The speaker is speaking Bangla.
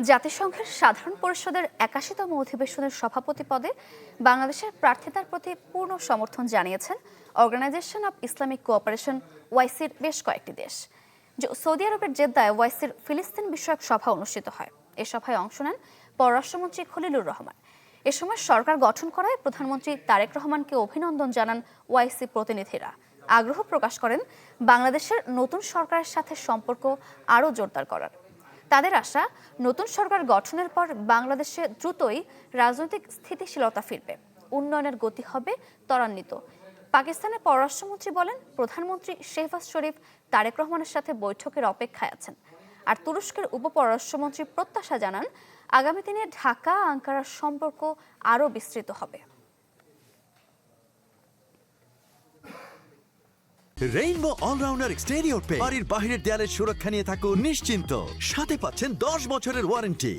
জাতিসংঘের সাধারণ পরিষদের ৮১তম অধিবেশনের সভাপতি পদে বাংলাদেশের প্রার্থিতার প্রতি পূর্ণ সমর্থন জানিয়েছেন অর্গানাইজেশন অব ইসলামিক কোঅপারেশন ওয়াইসির বেশ কয়েকটি দেশ। সৌদি আরবের জেদ্দায় ওয়াইসির ফিলিস্তিন বিষয়ক সভা অনুষ্ঠিত হয়। এ সভায় অংশ নেন পররাষ্ট্রমন্ত্রী খলিলুর রহমান। এ সময় সরকার গঠন করায় প্রধানমন্ত্রী তারেক রহমানকে অভিনন্দন জানান ওয়াইসি প্রতিনিধিরা। আগ্রহ প্রকাশ করেন বাংলাদেশের নতুন সরকারের সাথে সম্পর্ক আরও জোরদার করার। তাদের আশা, নতুন সরকার গঠনের পর বাংলাদেশে দ্রুতই রাজনৈতিক স্থিতিশীলতা ফিরবে, উন্নয়নের গতি হবে ত্বরান্বিত। পাকিস্তানের পররাষ্ট্রমন্ত্রী বলেন, প্রধানমন্ত্রী শেহবাজ শরীফ তারেক রহমানের সাথে বৈঠকের অপেক্ষায় আছেন। আর তুরস্কের উপপররাষ্ট্রমন্ত্রী প্রত্যাশা জানান, আগামী দিনে ঢাকা আঙ্কারার সম্পর্ক আরও বিস্তৃত হবে। রেইনবো অলরাউন্ডার এক্সটেরিয়র পেইন্ট বাড়ির বাহিরের দেয়ালের সুরক্ষা নিয়ে থাকুন নিশ্চিন্ত। সাথে পাচ্ছেন 10 বছরের ওয়ারেন্টি।